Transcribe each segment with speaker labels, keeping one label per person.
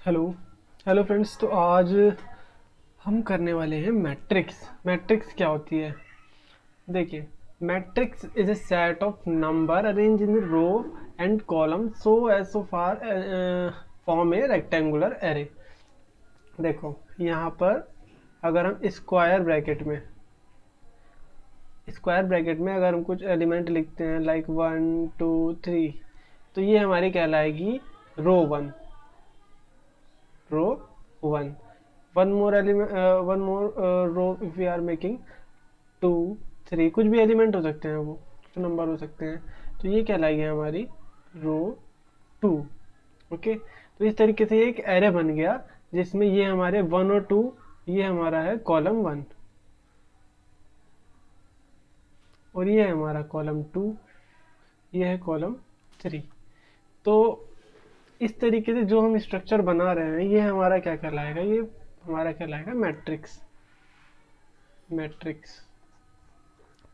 Speaker 1: Hello hello friends. तो आज हम करने वाले हैं मैट्रिक्स। मैट्रिक्स क्या होती है? देखिए, matrix is a set of number arrange in row and column so as so far form a rectangular array. देखो यहाँ पर अगर हम स्क्वायर ब्रैकेट में अगर हम कुछ एलिमेंट लिखते हैं लाइक 1 2 3, तो ये हमारी कहलाएगी row 1। Row 1, one more row if we are making 2 3, कुछ भी एलिमेंट हो सकते हैं, वो कुछ नंबर हो सकते हैं, तो ये कहलाएगी हमारी रो 2। ओके, तो इस तरीके से ये एक एरे बन गया जिसमें ये हमारे 1 और 2, ये हमारा है कॉलम 1 और ये है हमारा कॉलम 2, ये है कॉलम 3। तो इस तरीके से जो हम स्ट्रक्चर बना रहे हैं ये हमारा क्या कहलाएगा? ये हमारा कहलाएगा मैट्रिक्स। मैट्रिक्स,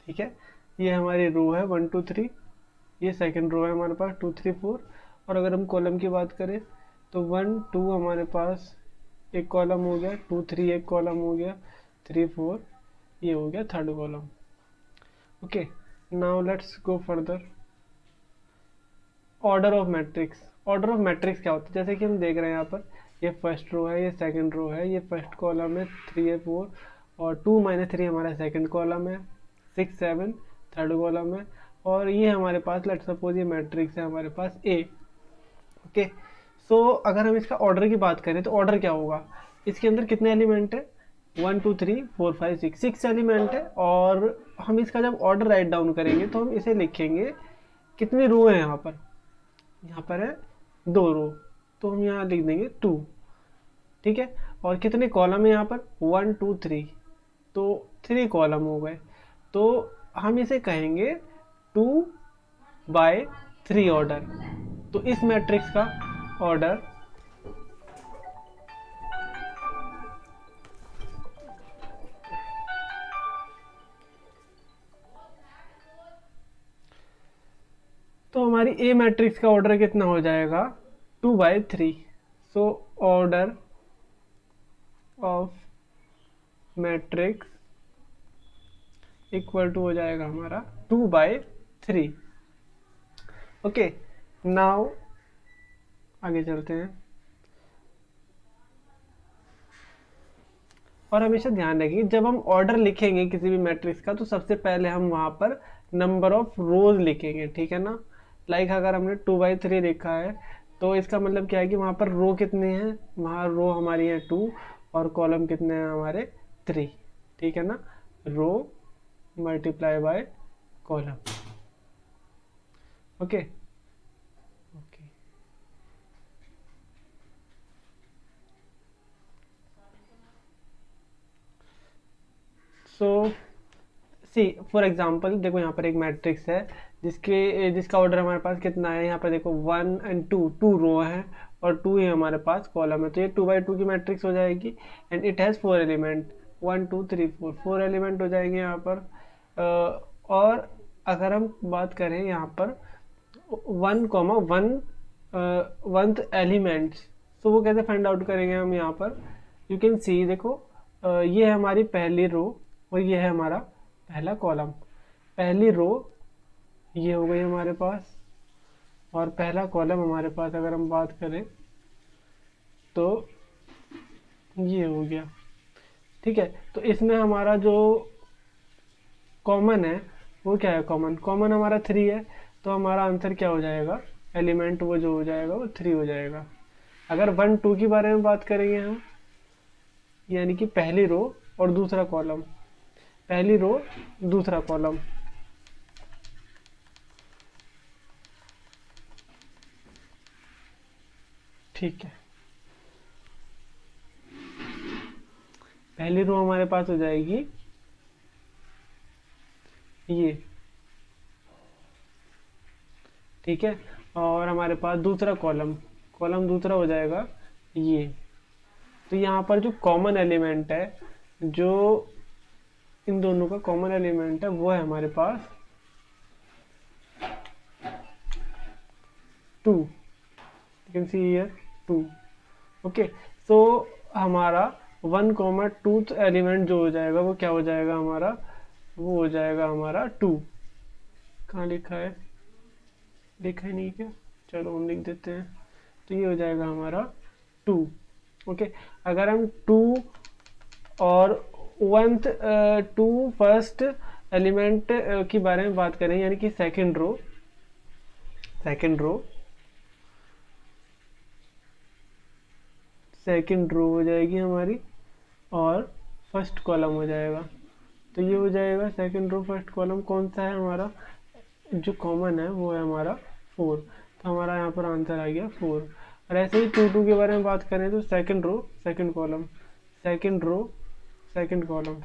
Speaker 1: ठीक है। ये हमारी रो है 1 2 3, ये सेकंड रो है हमारे पास 2 3 4। और अगर हम कॉलम की बात करें तो 1 2 हमारे पास एक कॉलम हो गया, 2 3 एक कॉलम हो गया, 3 4 ये हो गया third column. Okay, now let's go further. Order of matrix. Order of matrix क्या होता है? जैसे कि हम देख रहे हैं यहाँ पर, ये फर्स्ट रो है, ये सेकंड रो है, ये फर्स्ट कॉलम है, 3 है 4, और 2 - 3 हमारा सेकंड कॉलम है, 6 7 थर्ड कॉलम है, और ये हमारे पास लेट्स सपोज ये मैट्रिक्स है हमारे पास ए। ओके, सो अगर हम इसका ऑर्डर की बात करें तो ऑर्डर क्या होगा? इसके अंदर कितने एलिमेंट है? 1 2 3 4 5 6 एलिमेंट है। और हम इसका जब ऑर्डर राइट डाउन करेंगे तो हम इसे लिखेंगे, कितनी रो है यहाँ पर? यहाँ पर है 2 रो, तो हम यहाँ लिख देंगे 2। ठीक है, और कितने कॉलम है यहाँ पर? 1 2 3, तो 3 कॉलम हो गए। तो हम इसे कहेंगे 2/3 ऑर्डर। तो इस मैट्रिक्स का ऑर्डर तो हमारी ए मैट्रिक्स का ऑर्डर कितना हो जाएगा? 2/3। So order of matrix equal to हो जाएगा हमारा 2/3। ओके, नाउ आगे चलते हैं। और हमेशा ध्यान रखिए, जब हम ऑर्डर लिखेंगे किसी भी मैट्रिक्स का तो सबसे पहले हम वहाँ पर नंबर ऑफ रोज लिखेंगे, ठीक है ना। लाइक अगर हमने 2/3 लिखा है तो इसका मतलब क्या है कि वहाँ पर रो कितने हैं? वहाँ रो हमारी है 2 और कॉलम कितने हैं हमारे? 3, ठीक है ना। Row multiply by column. Okay okay, so see for example देखो, यहाँ पर एक मैट्रिक्स है जिसका ऑर्डर हमारे पास कितना है? यहाँ पर देखो 1 और 2, 2 रो है और 2 ही हमारे पास कॉलम है, तो ये 2/2 की मैट्रिक्स हो जाएगी। And it has 4 element, 1 2 3 4, 4 element हो जाएंगे यहाँ पर। और अगर हम बात करें यहाँ पर 1 1 वंथ एलिमेंट्स, तो वो कैसे फाइंड आउट करेंगे हम? यहाँ पर यू कैन सी, देखो ये है हमारी पहली रो और ये है हमारा पहला कॉलम। पहली रो ये हो गई हमारे पास, और पहला कॉलम हमारे पास अगर हम बात करें तो ये हो गया। ठीक है, तो इसमें हमारा जो कॉमन है वो क्या है? कॉमन कॉमन हमारा 3 है, तो हमारा आंसर क्या हो जाएगा? एलिमेंट वो जो हो जाएगा वो 3 हो जाएगा। अगर 1 2 के बारे में बात करेंगे हम, यानी कि पहली रो और दूसरा कॉलम, पहली रो दूसरा कॉलम, ठीक है। पहली रो हमारे पास हो जाएगी ये, ठीक है। और हमारे पास दूसरा कॉलम, कॉलम दूसरा हो जाएगा ये। तो यहाँ पर जो कॉमन एलिमेंट है, जो इन दोनों का कॉमन एलिमेंट है, वो है हमारे पास 2। You can see here 2। Okay, so हमारा 1, 2 एलिमेंट जो हो जाएगा वो क्या हो जाएगा हमारा, वो हो जाएगा हमारा 2। कहाँ लिखा है, लिखा ही नहीं क्या, चलो हम लिख देते हैं। तो ये हो जाएगा हमारा 2। ओके, अगर हम 2 और 2 फर्स्ट एलिमेंट के बारे में बात करें, यानी कि सेकंड रो हो जाएगी हमारी, और फर्स्ट कॉलम हो जाएगा। तो ये हो जाएगा सेकंड रो फर्स्ट कॉलम, कौन सा है हमारा, जो कॉमन है वो है हमारा 4। तो हमारा यहाँ पर आंसर आ गया 4। और ऐसे ही 2 के बारे में बात करें तो second row second column, second row second column,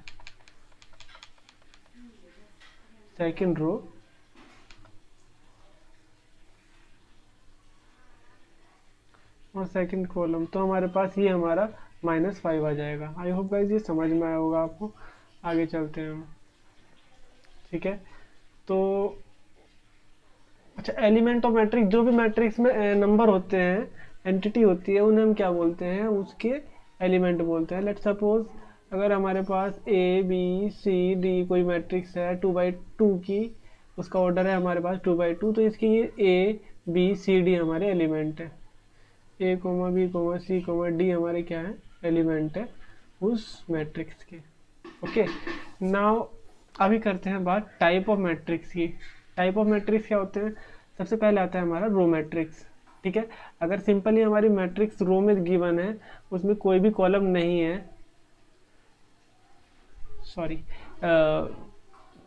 Speaker 1: second row और सेकंड कॉलम। तो हमारे पास ये हमारा -5 आ जाएगा। आई होप गाइस ये समझ में आया होगा आपको। आगे चलते हैं हम, ठीक है। तो अच्छा, एलिमेंट ऑफ मैट्रिक्स, जो भी मैट्रिक्स में नंबर होते हैं, एंटिटी होती है, उन्हें हम क्या बोलते हैं, उसके एलिमेंट बोलते हैं। लेट सपोज अगर हमारे पास A B C D कोई मैट्रिक्स है 2x2 की, उसका ऑर्डर है हमारे पास 2x2, तो इसकी ये A B C D हमारे एलिमेंट है। A, B, C, D हमारे क्या है, एलिमेंट है उस मैट्रिक्स के। ओके, नाउ अभी करते हैं बात टाइप ऑफ मैट्रिक्स की। टाइप ऑफ मैट्रिक्स क्या होते हैं, सबसे पहले आता है हमारा रो मैट्रिक्स। ठीक है, अगर सिंपली हमारी मैट्रिक्स रो में गिवन है, उसमें कोई भी कॉलम नहीं है, सॉरी,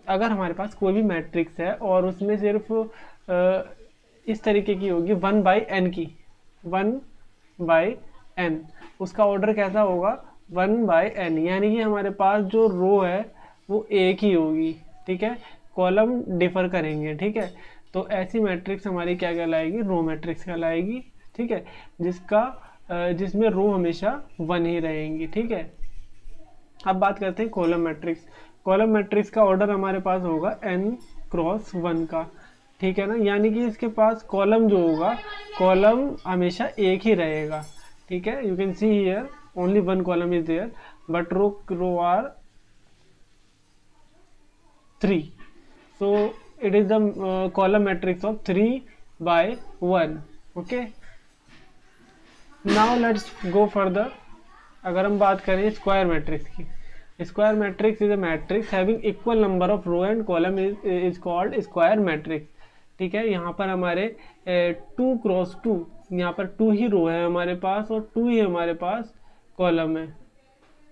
Speaker 1: अगर हमारे पास कोई भी मैट्रिक्स है और उसमें सिर्फ इस तरीके की होगी 1/n की, 1/n, उसका ऑर्डर कैसा होगा, 1/n, यानी कि हमारे पास जो रो है वो एक ही होगी। ठीक है, कॉलम डिफर करेंगे। ठीक है, तो ऐसी मैट्रिक्स हमारी क्या कहलाएगी, रो मैट्रिक्स कहलाएगी। ठीक है, जिसमें रो हमेशा 1 ही रहेंगी। ठीक है, अब बात करते हैं कॉलम मैट्रिक्स। कॉलम मैट्रिक्स का ऑर्डर हमारे पास होगा n×1 का। ठीक है ना, यानी कि इसके पास कॉलम जो होगा, कॉलम हमेशा एक ही रहेगा। ठीक है, you can see here only 1 column is there, but row are 3, so it is the column matrix of 3/1. okay, now let's go further। अगर हम बात करें स्क्वायर मैट्रिक्स की, square matrix is a matrix having equal number of row and column is called square matrix. ठीक है, यहाँ पर हमारे 2×2, यहाँ पर 2 ही रो है हमारे पास और 2 ही हमारे पास कॉलम है।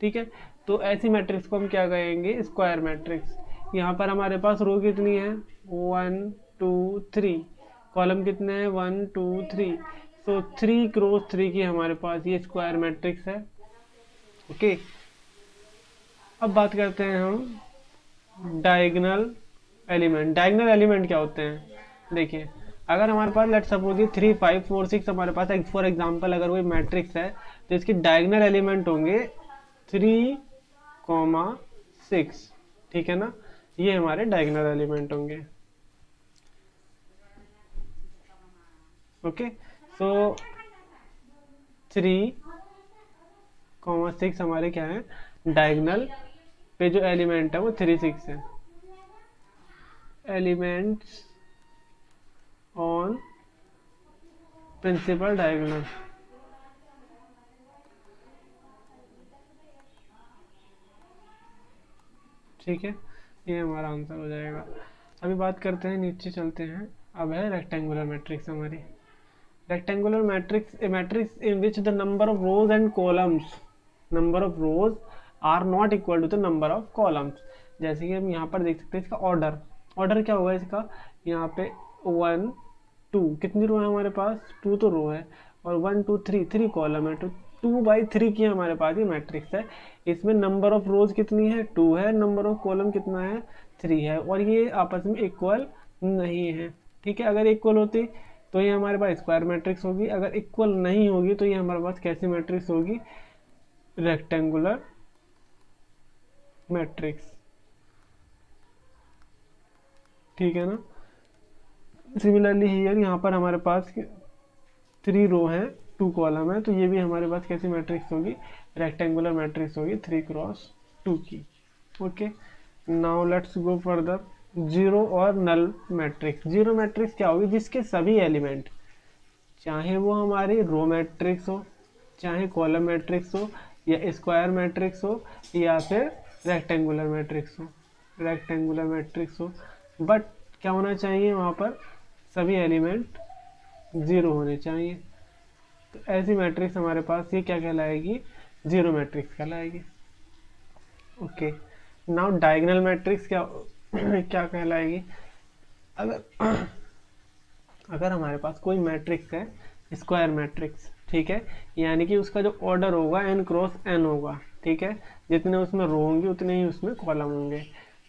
Speaker 1: ठीक है, तो ऐसी मैट्रिक्स को हम क्या कहेंगे, स्क्वायर मैट्रिक्स। यहाँ पर हमारे पास रो कितनी है, 1 2 3, कॉलम कितने हैं, 1 2 3, तो 3×3 की हमारे पास ये स्क्वायर मैट्रिक्स है। ओके, अब बात करते हैं हम डायगोनल एलिमेंट। डायगोनल एलिमेंट क्या होते हैं, देखिए अगर हमारे पास लेट सपोज ये 3 5 4 6 हमारे पास फॉर एग्जांपल अगर कोई मैट्रिक्स है, तो इसके डायगोनल एलिमेंट होंगे 3,6। ठीक है ना, ये हमारे डायगोनल एलिमेंट होंगे। ओके, सो 3,6 हमारे क्या है, डायगोनल पे जो एलिमेंट है वो 3 6 है। Elements on principal diagonal. ठीक है, ये हमारा आंसर हो जाएगा। अभी बात करते हैं, नीचे चलते हैं। अब है रेक्टेंगुलर मैट्रिक्स हमारी। Rectangular matrix, a matrix in which the number of rows and columns, number of rows are not equal to the number of columns. जैसे कि हम यहाँ पर देख सकते हैं इसका ऑर्डर, ऑर्डर क्या होगा इसका, यहाँ पे 1 2, कितनी रो है हमारे पास, 2 तो रो है, और 1 2 3 3 कॉलम है, तो 2/3 की हमारे पास ये मैट्रिक्स है। इसमें नंबर ऑफ रोज कितनी है, 2 है, नंबर ऑफ कॉलम कितना है, 3 है, और ये आपस में इक्वल नहीं है। ठीक है, अगर इक्वल होती तो ये हमारे पास स्क्वायर मैट्रिक्स होगी, अगर इक्वल नहीं होगी तो ये हमारे पास कैसी मैट्रिक्स होगी, रेक्टेंगुलर मैट्रिक्स। ठीक है ना, सिमिलरली हियर यहाँ पर हमारे पास 3 रो हैं 2 कॉलम है, तो ये भी हमारे पास कैसी मैट्रिक्स होगी, रेक्टेंगुलर मैट्रिक्स होगी 3x2 की। Okay, now let's go further. Zero और नल मैट्रिक्स। जीरो मैट्रिक्स क्या होगी, जिसके सभी एलिमेंट, चाहे वो हमारी रो मैट्रिक्स हो, चाहे कॉलम मैट्रिक्स हो, या स्क्वायर मैट्रिक्स हो, या फिर रेक्टेंगुलर मैट्रिक्स हो, रेक्टेंगुलर मैट्रिक्स हो, बट क्या होना चाहिए वहाँ पर, सभी एलिमेंट ज़ीरो होने चाहिए। तो ऐसी मैट्रिक्स हमारे पास ये क्या कहलाएगी, जीरो मैट्रिक्स कहलाएगी। ओके, नाउ डायगोनल मैट्रिक्स क्या क्या कहलाएगी। अगर अगर हमारे पास कोई मैट्रिक्स है, स्क्वायर मैट्रिक्स, ठीक है, यानी कि उसका जो ऑर्डर होगा n क्रॉस n होगा, ठीक है, जितने उसमें रो होंगे उतने ही उसमें कॉलम होंगे,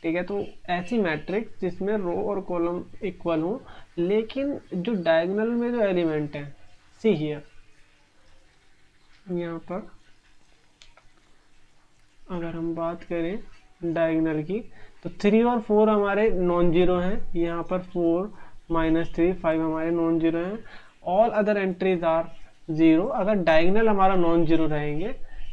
Speaker 1: ठीक है। तो ऐसी मैट्रिक्स जिसमें रो और कॉलम इक्वल हो, लेकिन जो डायगोनल में जो एलिमेंट है, सी हियर, यहाँ पर अगर हम बात करें डायगोनल की, तो 3 और 4 हमारे नॉन जीरो हैं, यहाँ पर 4 -3 5 हमारे नॉन जीरो हैं, all other entries are zero. अगर डायगोनल हमारा नॉन जीरो रहेंगे,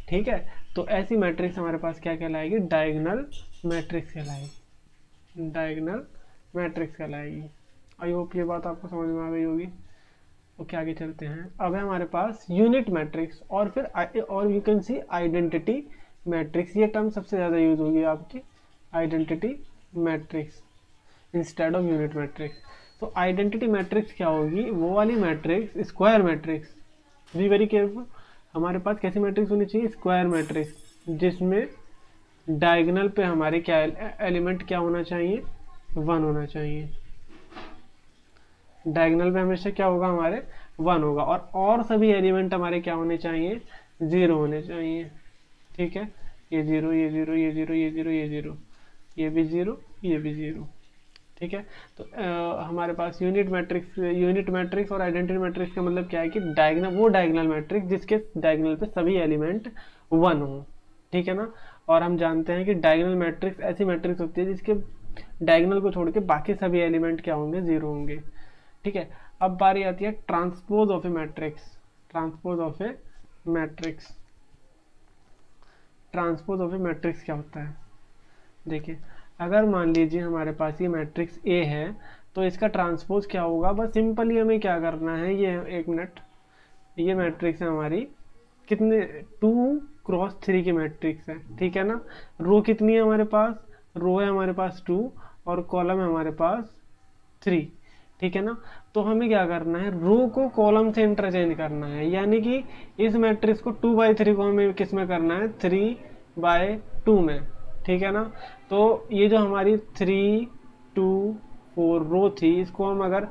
Speaker 1: ठीक है, तो ऐसी मैट्रिक्स हमारे पास क्या कहलाएगी, डायगोनल मैट्रिक्स कहलाएगी, डायगोनल मैट्रिक्स कहलाएगी। आई होप ये बात आपको समझ में आ गई होगी। ओके, आगे चलते हैं। अब है हमारे पास यूनिट मैट्रिक्स, और फिर और you can C identity matrix. ये टर्म सबसे ज़्यादा यूज होगी आपकी, identity matrix instead of unit matrix. तो आइडेंटिटी मैट्रिक्स क्या होगी, वो वाली matrix, square matrix, be very careful. हमारे पास कैसी मैट्रिक्स होनी चाहिए, स्क्वायर मैट्रिक्स, जिसमें डायगोनल पे हमारे क्या एलिमेंट क्या होना चाहिए, 1 होना चाहिए। डायगोनल पे हमेशा क्या होगा, हमारे 1 होगा, और सभी एलिमेंट हमारे क्या होने चाहिए, 0 होने चाहिए, ठीक है। ये 0, ये 0, ये 0, ये 0, ये 0, ये भी 0, ये भी 0, ठीक है। तो हमारे पास यूनिट मैट्रिक्स और आइडेंटिटी मैट्रिक्स का मतलब क्या है कि डायगोनल मैट्रिक्स जिसके डायगोनल पे सभी एलिमेंट 1 हो, ठीक है ना। और हम जानते हैं कि डायगोनल मैट्रिक्स ऐसी मैट्रिक्स होती है जिसके डायगोनल को छोड़ के बाकी सभी एलिमेंट क्या होंगे, 0 होंगे, ठीक है। अब बारी आती है transpose of A matrix. Transpose of A matrix, transpose of A matrix क्या होता है, देखिए, अगर मान लीजिए हमारे पास ये मैट्रिक्स ए है, तो इसका ट्रांसपोज क्या होगा, बस सिंपली हमें क्या करना है, ये 1 मिनट, ये मैट्रिक्स है हमारी कितने, 2x3 की मैट्रिक्स है, ठीक है ना। रो कितनी है हमारे पास, रो है हमारे पास 2 और कॉलम है हमारे पास 3, ठीक है ना। तो हमें क्या करना है, रो को कॉलम से इंटरचेंज करना है, यानी कि इस मैट्रिक्स को 2/3 को हमें किस में करना है, 3/2 में, ठीक है ना। तो ये जो हमारी 3 2 4 रो थी, इसको हम अगर,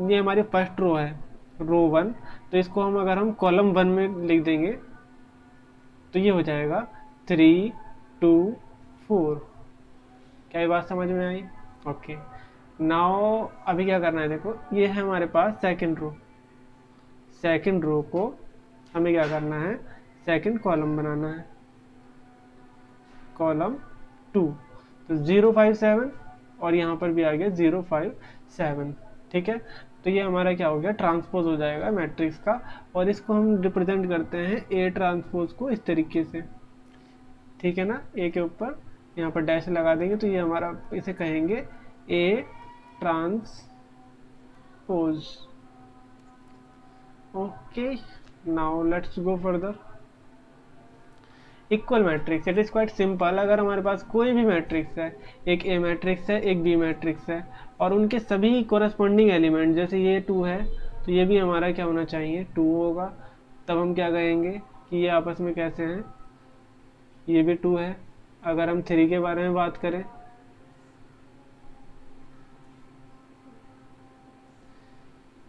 Speaker 1: ये हमारी फर्स्ट रो है, रो 1, तो इसको हम अगर हम कॉलम 1 में लिख देंगे, तो ये हो जाएगा 3 2 4। क्या ये बात समझ में आई, ओके। नाउ अभी क्या करना है, देखो, ये है हमारे पास सेकंड रो, सेकंड रो को हमें क्या करना है, सेकंड कॉलम बनाना है, कॉलम 2, तो 0 5 7, और यहाँ पर भी आ गया 0 5 7, ठीक है। तो ये हमारा क्या हो गया, ट्रांसपोज हो जाएगा मैट्रिक्स का, और इसको हम रिप्रेजेंट करते हैं ए ट्रांसपोज को इस तरीके से, ठीक है ना। ए के ऊपर यहाँ पर डैश लगा देंगे, तो ये हमारा, इसे कहेंगे A transpose. Okay, now let's go further. Equal matrix, it is quite simple. अगर हमारे पास कोई भी मैट्रिक्स है, एक ए मैट्रिक्स है, एक बी मैट्रिक्स है, और उनके सभी कोरस्पॉन्डिंग एलिमेंट, जैसे ये 2 है, तो ये भी हमारा क्या होना चाहिए, 2 होगा। तब हम क्या कहेंगे कि ये आपस में कैसे हैं, ये भी 2 है। अगर हम 3 के बारे में बात करें,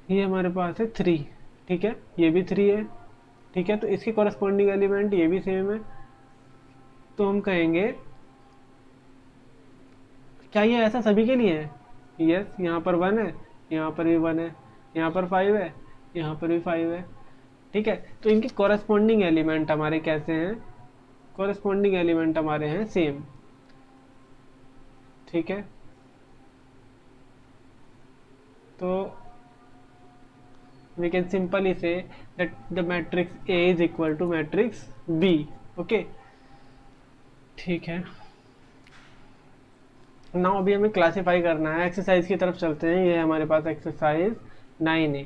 Speaker 1: ये हमारे पास है 3, ठीक है, ये भी 3 है, ठीक है। तो इसके कोरस्पॉन्डिंग एलिमेंट ये भी सेम है, तो हम कहेंगे, क्या ये ऐसा सभी के लिए है, यस, यहाँ पर 1 है, यहाँ पर भी 1 है, यहाँ पर 5 है, यहाँ पर भी 5 है, ठीक है। तो इनके कोरस्पॉन्डिंग एलिमेंट हमारे कैसे हैं, कोरस्पॉन्डिंग एलिमेंट हमारे हैं सेम, ठीक है। तो we can simply say that the matrix A is equal to matrix B. Okay, ठीक है। नाउ अभी हमें क्लासीफाई करना है, एक्सरसाइज की तरफ चलते हैं। ये हमारे पास एक्सरसाइज 9A।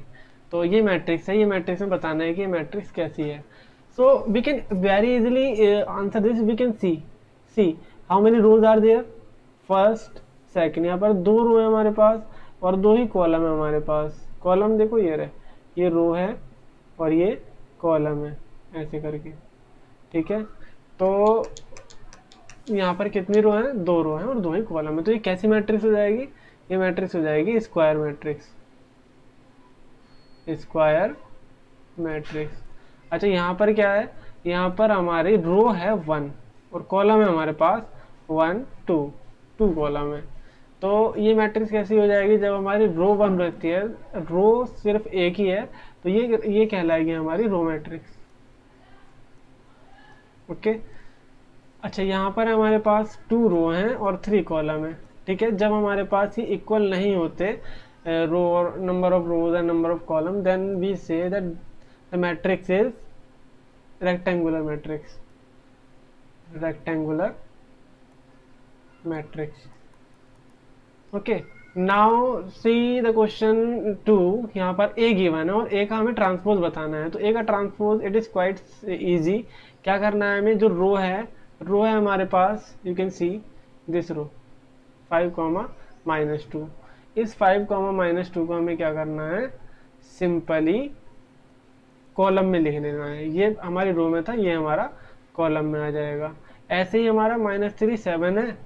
Speaker 1: तो ये मैट्रिक्स है, ये मैट्रिक्स में बताना है कि ये मैट्रिक्स कैसी है। So we can very easily answer this. We can see how many rows are there, first second. यहाँ पर 2 रो है हमारे पास और 2 ही कॉलम है हमारे पास। कॉलम देखो ये रहे, ये रो है और ये कॉलम है, ऐसे करके, ठीक है। तो यहाँ पर कितनी रो है, 2 रो है और 2 ही कॉलम है। तो ये कैसी मैट्रिक्स हो जाएगी, ये मैट्रिक्स हो जाएगी स्क्वायर मैट्रिक्स, स्क्वायर मैट्रिक्स। अच्छा यहाँ पर क्या है, यहाँ पर हमारी रो है 1 और कॉलम है हमारे पास 1 2 कॉलम है। तो ये मैट्रिक्स कैसी हो जाएगी, जब हमारी रो 1 रहती है, रो सिर्फ एक ही है, तो ये कहलाएगी हमारी रो मैट्रिक्स। ओके। अच्छा यहाँ पर हमारे पास 2 रो हैं और 3 कॉलम है, ठीक है। जब हमारे पास ये इक्वल नहीं होते, रो और number of rows and number of column, then we say that the matrix is rectangular matrix, rectangular matrix. Okay, now see the question 2। यहाँ पर ए गिवन है और ए का हमें ट्रांसपोज बताना है। तो ए का transpose it is quite easy. क्या करना है हमें, जो रो है हमारे पास, यू कैन सी दिस रो 5, -2। इस 5, -2 को हमें क्या करना है, सिंपली कॉलम में लिख लेना है। ये हमारी रो में था, ये हमारा कॉलम में आ जाएगा। ऐसे ही हमारा -3 7 है,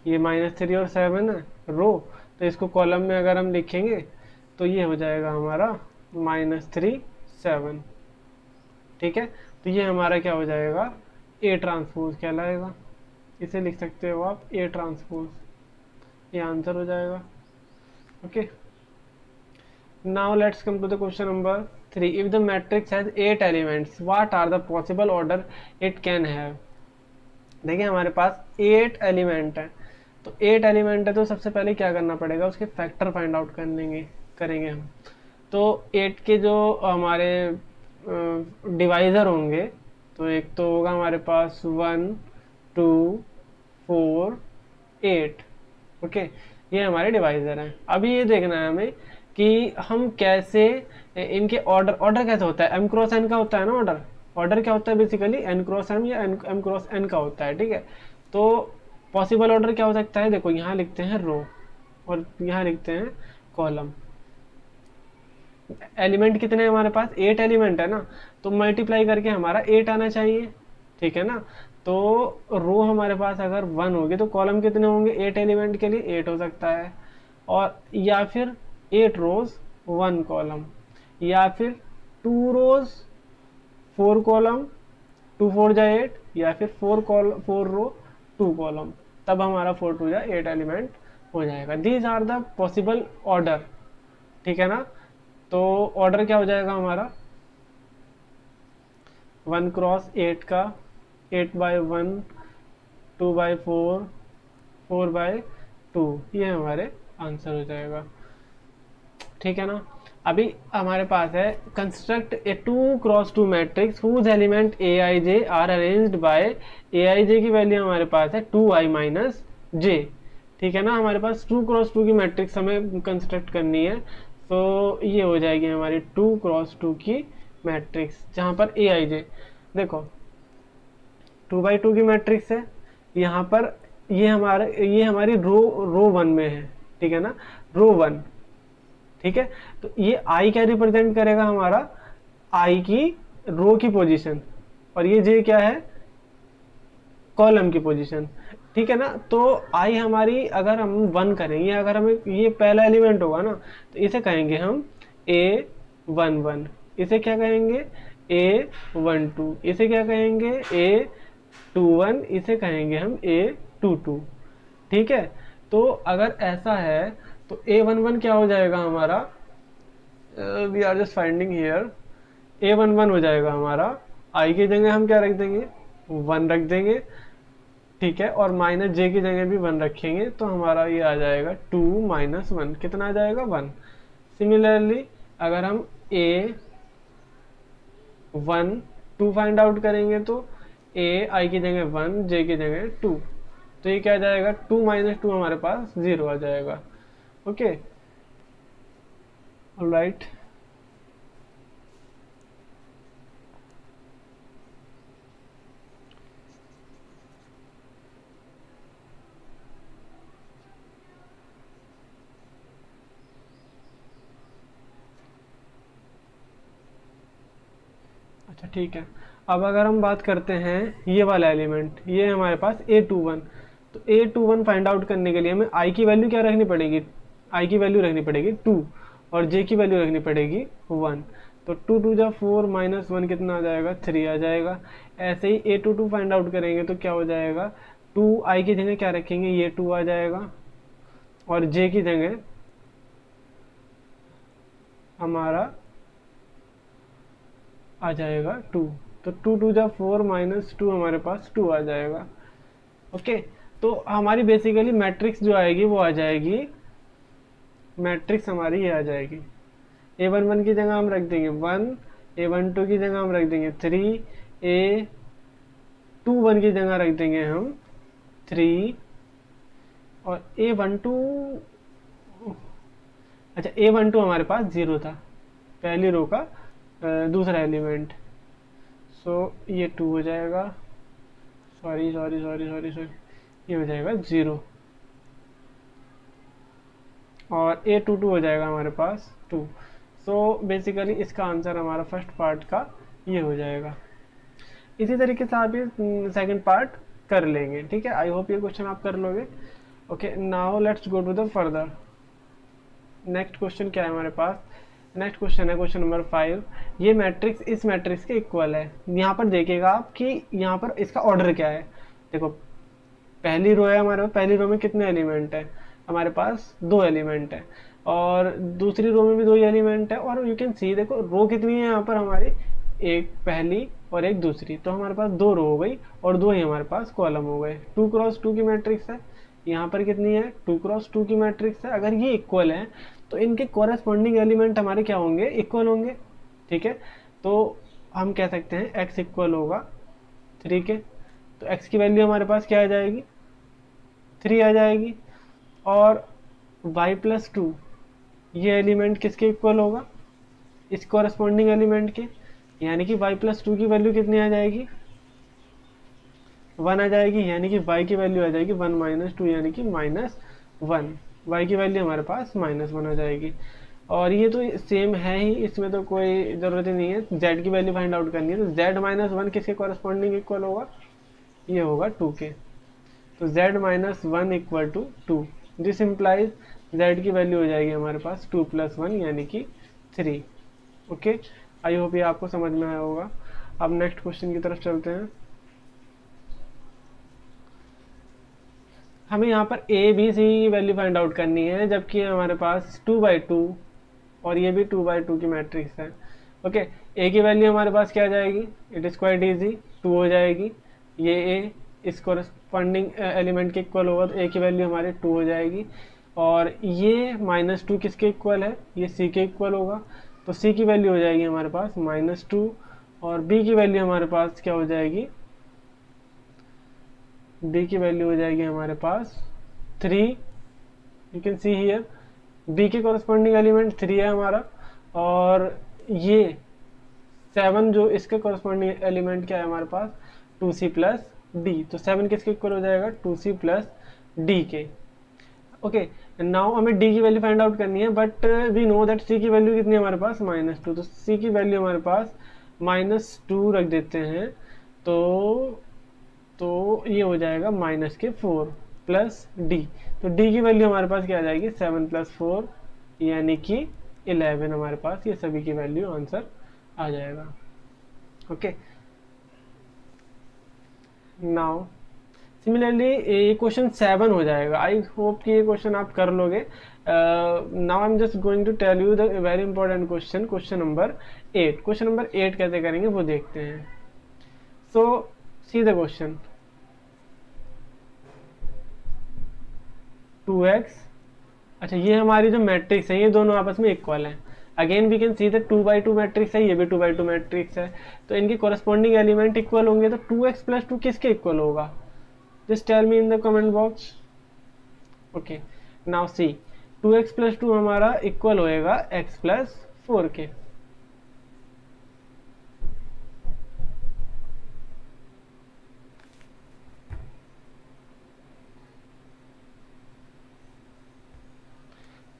Speaker 1: ये -3 और 7 है रो, तो इसको कॉलम में अगर हम लिखेंगे तो ये हो जाएगा हमारा -3 7, ठीक है। तो ये हमारा क्या हो जाएगा, ए ट्रांसपोज कहलाएगा। इसे लिख सकते हो आप ए ट्रांसपोज, ये आंसर हो जाएगा। Okay, now let's come to the question number 3। If the matrix has 8 elements, what are the possible order it can have. देखिए हमारे पास 8 एलिमेंट है, तो 8 एलिमेंट है, तो सबसे पहले क्या करना पड़ेगा, उसके फैक्टर फाइंड आउट करेंगे हम। तो 8 के जो हमारे डिवाइज़र होंगे, तो एक तो होगा हमारे पास 1 2 4 8। ओके, ये हमारे डिवाइज़र हैं। अभी ये देखना है हमें कि हम कैसे इनके ऑर्डर कैसे होता है। m क्रॉस n का होता है ना ऑर्डर क्या होता है, बेसिकली n क्रॉस m या m क्रॉस n का होता है, ठीक है। तो पॉसिबल ऑर्डर क्या हो सकता है, देखो यहाँ लिखते हैं रो और यहाँ लिखते हैं कॉलम। एलिमेंट कितने हैं हमारे पास, 8 एलिमेंट है ना, तो मल्टीप्लाई करके हमारा 8 आना चाहिए, ठीक है ना। तो रो हमारे पास अगर 1 होगी तो कॉलम कितने होंगे, 8 एलिमेंट के लिए 8 हो सकता है, और या फिर 8 रोज 1 कॉलम, या फिर 2 रोज 4 कॉलम 2 4 जा 8, या फिर 4 रो 2 कॉलम, तब हमारा 4 2 जा 8 एलिमेंट हो जाएगा। These are the possible order, ठीक है ना। तो ऑर्डर क्या हो जाएगा हमारा, 1 क्रॉस 8 का 8/1 2/4 4/2, ये हमारे आंसर हो जाएगा, ठीक है ना। अभी हमारे पास है construct a 2 cross 2 matrix whose element aij are arranged by aij की वैल्यू हमारे पास है 2i - j, ठीक है ना। हमारे पास 2 क्रॉस 2 की मैट्रिक्स हमें कंस्ट्रक्ट करनी है, तो ये हो जाएगी हमारी 2 क्रॉस 2 की मैट्रिक्स, जहाँ पर aij देखो 2/2 की मैट्रिक्स है। यहाँ पर ये हमारी रो 1 में है, ठीक है ना, रो 1, ठीक है। तो ये i क्या रिप्रेजेंट करेगा, हमारा i की रो की पोजीशन, और ये j क्या है, कॉलम की पोजीशन, ठीक है ना। तो i हमारी अगर हम 1 करेंगे, अगर हमें ये पहला एलिमेंट होगा ना, तो इसे कहेंगे हम a11, इसे क्या कहेंगे a12, इसे क्या कहेंगे a21, इसे कहेंगे हम a22, ठीक है। तो अगर ऐसा है तो a11 क्या हो जाएगा हमारा, we are just finding here, a11 हो जाएगा हमारा, i की जगह हम क्या रख देंगे 1 रख देंगे, ठीक है, और माइनस जे की जगह भी 1 रखेंगे तो हमारा ये आ जाएगा 2 माइनस 1, कितना आ जाएगा 1। सिमिलरली अगर हम ए 1 2 फाइंड आउट करेंगे तो ए आई की जगह 1, जे की जगह 2, तो ये क्या आ जाएगा 2 माइनस 2 हमारे पास 0 आ जाएगा। Okay, alright. अच्छा ठीक है, अब अगर हम बात करते हैं ये वाला एलिमेंट, ये हमारे पास A21, तो A21 फाइंड आउट करने के लिए हमें आई की वैल्यू क्या रखनी पड़ेगी, आई की वैल्यू रखनी पड़ेगी 2 और जे की वैल्यू रखनी पड़ेगी 1, तो 2 2 जा 4 माइनस 1 कितना आ जाएगा 3 आ जाएगा। ऐसे ही A22 फाइंड आउट करेंगे तो क्या हो जाएगा, 2 आई की जगह क्या रखेंगे, ये 2 आ जाएगा और जे की जगह हमारा आ जाएगा 2, तो 2 2 जा 4 माइनस 2 हमारे पास 2 आ जाएगा। ओके, तो हमारी बेसिकली मैट्रिक्स जो आएगी वो आ जाएगी, मैट्रिक्स हमारी ये आ जाएगी, A11 की जगह हम रख देंगे 1, A12 की जगह हम रख देंगे 3, A21 की जगह रख देंगे हम 3 और A12, अच्छा A12 हमारे पास 0 था, पहली रो का दूसरा एलिमेंट, सो ये 2 हो जाएगा, sorry sorry sorry sorry sorry, ये हो जाएगा 0 और A22 हो जाएगा हमारे पास 2। सो बेसिकली इसका आंसर हमारा फर्स्ट पार्ट का ये हो जाएगा। इसी तरीके से आप ये सेकंड पार्ट कर लेंगे। ठीक है, आई होप ये क्वेश्चन आप कर लोगे। Okay, now let's go to the further. Next question क्या है हमारे पास, नेक्स्ट क्वेश्चन है क्वेश्चन नंबर 5। ये मैट्रिक्स इस मैट्रिक्स के इक्वल है। यहाँ पर देखिएगा आप कि यहाँ पर इसका ऑर्डर क्या है। देखो पहली रो है हमारे पास, पहली रो में कितने एलिमेंट है हमारे पास, 2 एलिमेंट है और दूसरी रो में भी 2 एलिमेंट है। और यू कैन सी देखो रो कितनी है यहाँ पर हमारी, एक पहली और एक दूसरी, तो हमारे पास 2 रो हो गई और 2 ही हमारे पास कॉलम हो गए। 2 क्रॉस 2 की मैट्रिक्स है, यहाँ पर कितनी है 2 क्रॉस 2 की मैट्रिक्स है। अगर ये इक्वल है तो इनके कॉरेस्पॉन्डिंग एलिमेंट हमारे क्या होंगे, इक्वल होंगे। ठीक है, तो हम कह सकते हैं x इक्वल होगा 3 के, तो x की वैल्यू हमारे पास क्या आ जाएगी 3 आ जाएगी। और y प्लस 2 ये एलिमेंट किसके इक्वल होगा, इस कॉरेस्पॉन्डिंग एलिमेंट के, यानी कि y प्लस 2 की वैल्यू कितनी आ जाएगी 1 आ जाएगी, यानी कि y की वैल्यू आ जाएगी 1 माइनस 2 यानी कि -1। y की वैल्यू हमारे पास -1 आ जाएगी। और ये तो सेम है ही, इसमें तो कोई ज़रूरत ही नहीं है, z की वैल्यू फाइंड आउट करनी है। तो z माइनस 1 किसके कॉरेस्पॉन्डिंग इक्वल होगा, ये होगा 2 के, तो z minus 1 equal to 2। This implies z की वैल्यू हो जाएगी हमारे पास 2 प्लस 1 यानी कि 3। ओके, आई होप ये आपको समझ में आया होगा। अब नेक्स्ट क्वेश्चन की तरफ चलते हैं। हमें यहाँ पर ए बी सी की वैल्यू फाइंड आउट करनी है, जबकि हमारे पास 2/2 और ये भी 2/2 की मैट्रिक्स है। ओके, ए की वैल्यू हमारे पास क्या आ जाएगी, इट इज़ क्वाइट इजी, 2 हो जाएगी। ये ए इस कॉरेस्पॉन्डिंग एलिमेंट के इक्वल होगा, तो ए की वैल्यू हमारे 2 हो जाएगी। और ये -2 किसके इक्वल है, ये सी के इक्वल होगा, तो सी की वैल्यू हो जाएगी हमारे पास -2 और बी की वैल्यू हमारे पास क्या हो जाएगी, बी की वैल्यू हो जाएगी हमारे पास 3। You can see here B के कॉरेस्पॉन्डिंग एलिमेंट 3 है हमारा, और ये 7 जो इसके कॉरेस्पॉन्डिंग एलिमेंट क्या है हमारे पास 2c प्लस डी, तो 7 किसके इक्वल हो जाएगा 2c प्लस डी के। ओके, नाउ हमें डी की वैल्यू फाइंड आउट करनी है, बट वी नो दैट सी की वैल्यू कितनी है हमारे पास -2, तो सी की वैल्यू हमारे पास -2 रख देते हैं, तो ये हो जाएगा -4 प्लस डी, तो डी की वैल्यू हमारे पास क्या आ जाएगी 7 + 4 यानी कि 11 हमारे पास ये सभी की वैल्यू आंसर आ जाएगा। ओके, नाउ सिमिलरली ये क्वेश्चन 7 हो जाएगा। आई होप कि ये क्वेश्चन आप कर लोगे। Now I am just going to tell you the very important question, question number 8। Question number 8 कैसे करेंगे वो देखते हैं। सो सी द क्वेश्चन। 2x, अच्छा ये हमारी जो मैट्रिक्स है ये दोनों आपस में इक्वल हैं। Again we can see that 2/2 matrix है, ये भी 2/2 मैट्रिक्स है, तो इनके कॉरस्पॉन्डिंग एलिमेंट इक्वल होंगे, तो 2x + 2 किसके इक्वल होगा? Just tell me in the comment box. Okay, now see 2x + 2 हमारा इक्वल होएगा x + 4 के।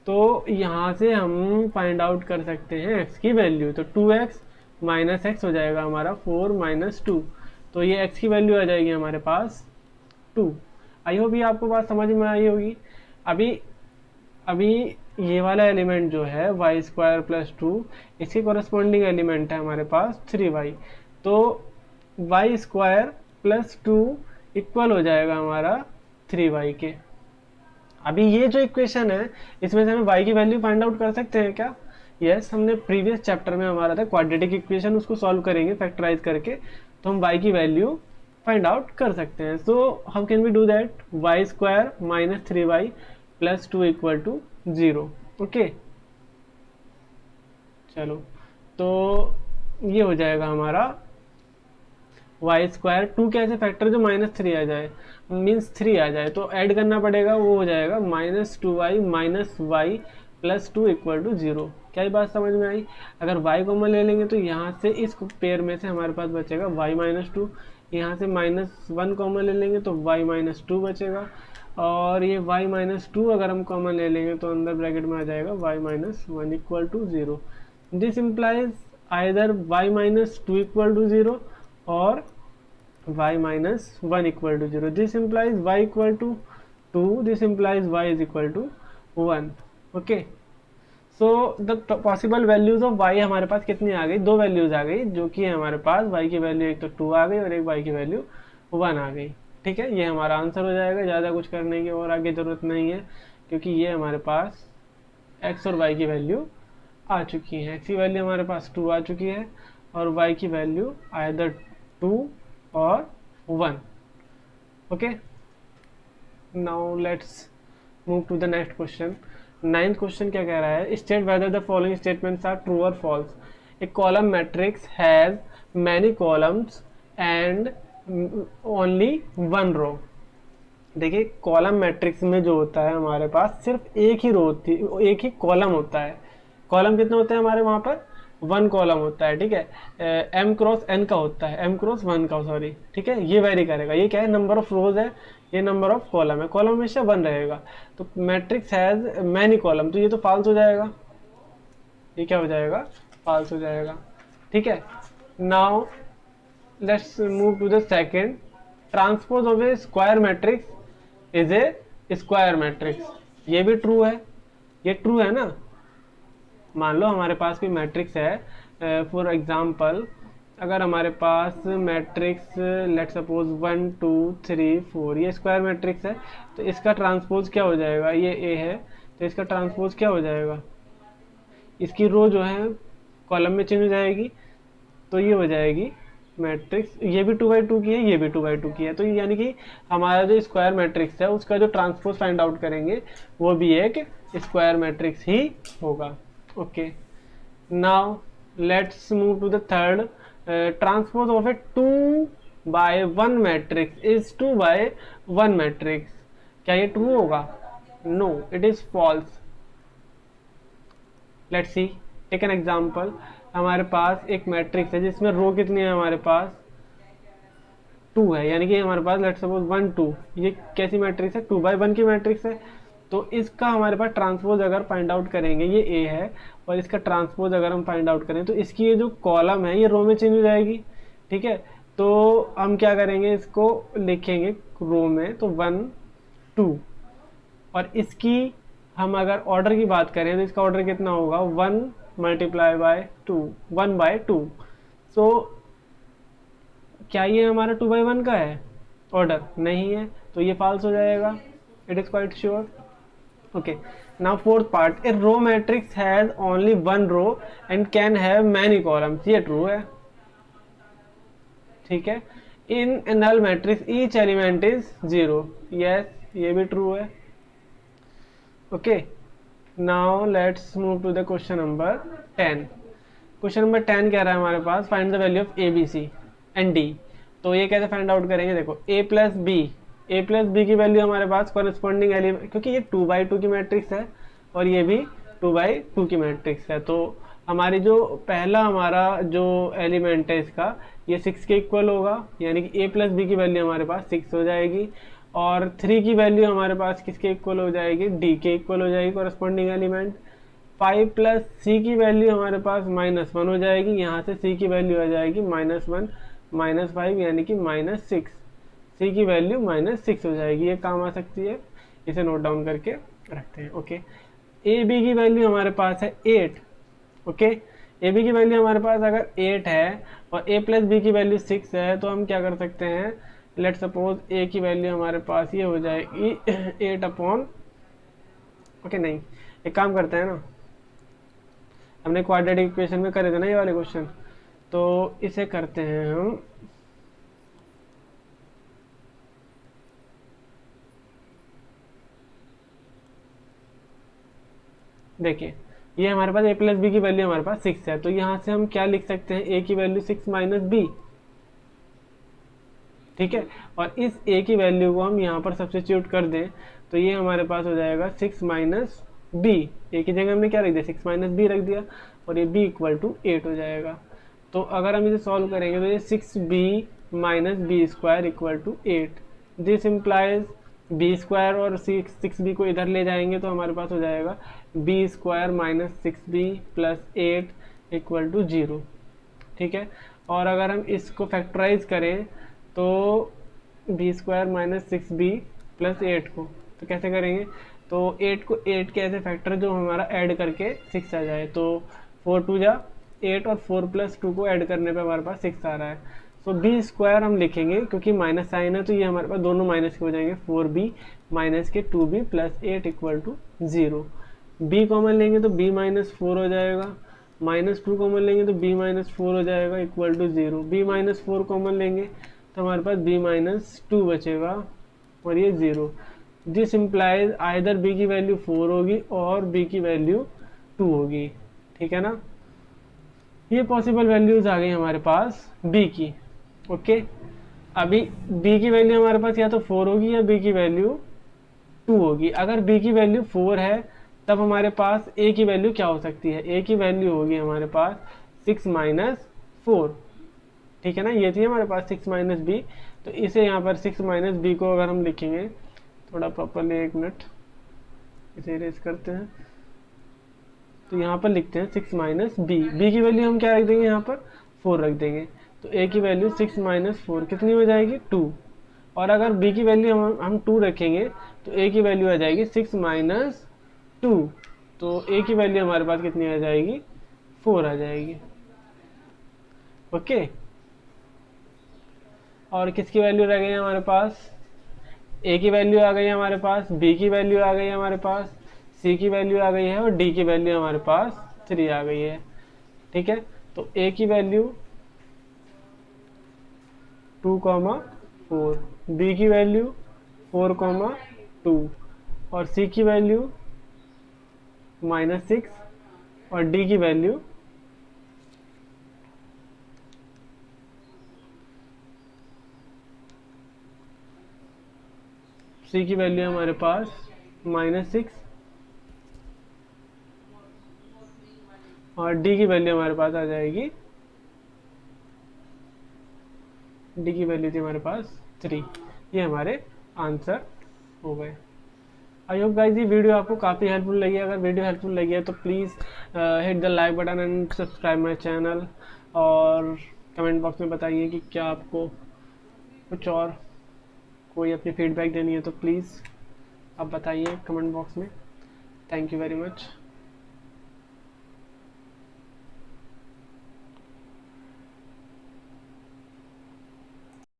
Speaker 1: तो यहाँ से हम फाइंड आउट कर सकते हैं x की वैल्यू, तो 2x - x हो जाएगा हमारा 4 - 2, तो ये x की वैल्यू आ जाएगी हमारे पास 2। आई होप ये आपको बात समझ में आई होगी। अभी अभी ये वाला एलिमेंट जो है y² + 2, इसके कॉरस्पॉन्डिंग एलिमेंट है हमारे पास 3y, तो y² + 2 इक्वल हो जाएगा हमारा 3y के। अभी ये जो इक्वेशन है इसमें से हमें y की वैल्यू फाइंड आउट कर सकते हैं क्या? यस, हमने प्रीवियस चैप्टर में हमारा था क्वाड्रेटिक इक्वेशन, उसको सॉल्व करेंगे फैक्टराइज करके, तो हम y की वैल्यू फाइंड आउट कर सकते हैं। So how can we do that? y² - 3y + 2 = 0। Okay, चलो, तो ये हो जाएगा हमारा y², 2 कैसे फैक्टर जो -3 आ जाए, मीन्स 3 आ जाए, तो ऐड करना पड़ेगा, वो हो जाएगा -2y - y + 2 = 0। क्या ये बात समझ में आई? अगर y कॉमन ले लेंगे तो यहाँ से इस पेयर में से हमारे पास बचेगा y - 2, यहाँ से -1 कॉमन ले लेंगे तो y - 2 बचेगा, और ये y - 2 अगर हम कॉमन ले लेंगे तो अंदर ब्रैकेट में आ जाएगा y - 1 = 0। This implies either y - 2 = 0 और y - 1 = 0. This implies y equal to 2. This implies y is equal to 1. Okay. So the possible values of y हमारे पास कितनी आ गई? 2 वैल्यूज आ गई, जो कि हमारे पास y की वैल्यू एक तो 2 आ गई और एक y की वैल्यू 1 आ गई। ठीक है, ये हमारा आंसर हो जाएगा, ज़्यादा कुछ करने की और आगे ज़रूरत नहीं है, क्योंकि ये हमारे पास x और y की वैल्यू आ चुकी है। x की वैल्यू हमारे पास 2 आ चुकी है और y की वैल्यू आइदर 2 और 1। Okay, now let's move to the next question. 9th question क्या कह रहा है? State whether the following statements are true और false. A column matrix has many columns and only 1 row. देखिए, कॉलम मैट्रिक्स में जो होता है हमारे पास सिर्फ एक ही रो होती है, एक ही कॉलम होता है। कॉलम कितने होते हैं हमारे वहाँ पर? 1 कॉलम होता है। ठीक है, m×n का होता है, m×1 का, सॉरी। ठीक है, ये वेरी करेगा, ये क्या है? नंबर ऑफ रोज है, ये नंबर ऑफ कॉलम है, कॉलम हमेशा 1 रहेगा। तो मैट्रिक्स हैज मैनी कॉलम, तो ये तो फॉल्स हो जाएगा, ये क्या हो जाएगा? फॉल्स हो जाएगा। ठीक है, now let's move to the second. Transpose of a square matrix is a square matrix. ये भी ट्रू है, ये ट्रू है ना। मान लो हमारे पास कोई मैट्रिक्स है, फॉर एग्जांपल अगर हमारे पास मैट्रिक्स लेट सपोज 1 2 3 4, ये स्क्वायर मैट्रिक्स है, तो इसका ट्रांसपोज क्या हो जाएगा? ये ए है, तो इसका ट्रांसपोज क्या हो जाएगा? इसकी रो जो है कॉलम में चेंज हो जाएगी, तो ये हो जाएगी मैट्रिक्स, ये भी 2/2 की है, ये भी 2/2 की है, तो यानी कि हमारा जो स्क्वायर मैट्रिक्स है उसका जो ट्रांसपोज फाइंड आउट करेंगे वो भी एक स्क्वायर मैट्रिक्स ही होगा। Okay, now let's move to the third. Transpose of a 2/1 matrix is 2/1 matrix. क्या ये ट्रू होगा? No, it is false. Let's see, take an example. हमारे पास एक मैट्रिक्स है जिसमें रो कितनी है? हमारे पास 2 है, यानी कि हमारे पास लेट्स सपोज 1 2, ये कैसी मैट्रिक्स है? 2/1 की मैट्रिक्स है। तो इसका हमारे पास ट्रांसपोज अगर फाइंड आउट करेंगे, ये ए है, और इसका ट्रांसपोज अगर हम फाइंड आउट करें तो इसकी ये जो कॉलम है ये रो में चेंज हो जाएगी। ठीक है, तो हम क्या करेंगे? इसको लिखेंगे रो में, तो 1 2, और इसकी हम अगर ऑर्डर की बात करें तो इसका ऑर्डर कितना होगा? 1 × 2, 1/2। सो क्या ये हमारा 2/1 का है ऑर्डर? नहीं है, तो ये फॉल्स हो जाएगा, it is quite sure. Okay, now fourth part. A row matrix has only 1 row and can have many columns. ये ट्रू है। ठीक है, in a null matrix each element is 0। Yes, ये भी ट्रू है। Okay, now let's move to the question number 10। Question number 10 कह रहा है हमारे पास find the value of A B C and D. तो ये कैसे फाइंड आउट करेंगे, देखो ए प्लस बी की वैल्यू हमारे पास कॉरेस्पॉन्डिंग एलिमेंट, क्योंकि ये 2x2 की मैट्रिक्स है और ये भी 2x2 की मैट्रिक्स है, तो हमारी जो पहला हमारा जो एलिमेंट है इसका ये 6 के इक्वल होगा, यानी कि ए प्लस बी की वैल्यू हमारे पास 6 हो जाएगी। और 3 की वैल्यू हमारे पास किसके इक्वल हो जाएगी, डी के इक्वल हो जाएगी कॉरेस्पॉन्डिंग एलिमेंट। 5 प्लस सी की वैल्यू हमारे पास -1 हो जाएगी, यहाँ से सी की वैल्यू आ जाएगी -1 -5 यानी कि -6। सी की वैल्यू -6 हो जाएगी, ये काम आ सकती है, इसे नोट डाउन करके रखते हैं। ओके, ए बी की वैल्यू हमारे पास है 8। ओके, ए बी की वैल्यू हमारे पास अगर 8 है और ए प्लस बी की वैल्यू 6 है, तो हम क्या कर सकते हैं, लेट सपोज ए की वैल्यू हमारे पास ये हो जाएगी 8 अपॉन, ओके नहीं, एक काम करते हैं ना, हमने क्वाड्रेटिक इक्वेशन में करे थे ना ये वाले क्वेश्चन, तो इसे करते हैं हम, देखिए ये हमारे पास ए प्लस बी की वैल्यू हमारे पास 6 है, तो यहाँ से हम क्या लिख सकते हैं, ए की वैल्यू 6 माइनस बी, ठीक है। और इस ए की वैल्यू को हम यहाँ पर सब्स्टिट्यूट कर दें तो ये हमारे पास हो जाएगा 6 माइनस बी, ए की जगह हमने क्या रख दिया, 6 माइनस बी रख दिया, और ये बी इक्वल टू 8 हो जाएगा। तो अगर हम इसे सॉल्व करेंगे तो ये 6b minus B square equal to 8, this implies B square और 6b को इधर ले जाएंगे तो हमारे पास हो जाएगा B square minus 6b plus 8 equal to 0, ठीक है। और अगर हम इसको फैक्टराइज करें तो B square minus 6b plus 8 को तो कैसे करेंगे, तो 8 को 8 के ऐसे फैक्टर जो हमारा ऐड करके 6 आ जाए, तो 4 2 जा 8 और 4 प्लस 2 को ऐड करने पे हमारे पास 6 आ रहा है। तो बी स्क्वायर हम लिखेंगे क्योंकि माइनस साइन है तो ये हमारे पास दोनों माइनस के हो जाएंगे, 4b माइनस के 2b plus 8 equal to 0। B common लेंगे तो b माइनस 4 हो जाएगा, -2 कॉमन लेंगे तो b माइनस 4 हो जाएगा equal to 0। b minus 4 common लेंगे तो हमारे पास b माइनस 2 बचेगा और ये 0। दिस इम्प्लाइज आइदर b की वैल्यू 4 होगी और b की वैल्यू 2 होगी, ठीक है ना। ये पॉसिबल वैल्यूज आ गई हमारे पास b की। ओके, अभी b की वैल्यू हमारे पास या तो 4 होगी या b की वैल्यू 2 होगी। अगर b की वैल्यू 4 है तब हमारे पास a की वैल्यू क्या हो सकती है, a की वैल्यू होगी हमारे पास 6 माइनस 4, ठीक है ना। ये थी हमारे पास 6 माइनस बी, तो इसे यहाँ पर 6 माइनस बी को अगर हम लिखेंगे थोड़ा प्रॉपरली, एक मिनट इसे इरेज करते हैं, तो यहाँ पर लिखते हैं 6 माइनस बी, बी की वैल्यू हम क्या रख देंगे, यहाँ पर 4 रख देंगे, तो ए की वैल्यू 6 माइनस 4 कितनी हो जाएगी 2। और अगर बी की वैल्यू हम 2 रखेंगे तो ए की वैल्यू आ जाएगी 6 माइनस 2, तो ए की वैल्यू हमारे पास कितनी आ जाएगी 4 आ जाएगी। ओके, और किसकी वैल्यू रह गई है हमारे पास, ए की वैल्यू आ गई है हमारे पास, बी की वैल्यू आ गई है हमारे पास, सी की वैल्यू आ गई है और डी की वैल्यू हमारे पास 3 आ गई है, ठीक है। तो ए की वैल्यू 2,4, बी की वैल्यू 4,2 और सी की वैल्यू -6 और डी की वैल्यू सी की वैल्यू हमारे पास -6 और डी की वैल्यू हमारे पास आ जाएगी, डी की वैल्यू थी हमारे पास 3। ये हमारे आंसर हो गए। आई होप गाइस ये वीडियो आपको काफ़ी हेल्पफुल लगी है। अगर वीडियो हेल्पफुल लगी है तो please hit the like button and subscribe my channel, और कमेंट बॉक्स में बताइए कि क्या आपको कुछ और कोई अपनी फीडबैक देनी है तो प्लीज़ आप बताइए कमेंट बॉक्स में। Thank you very much.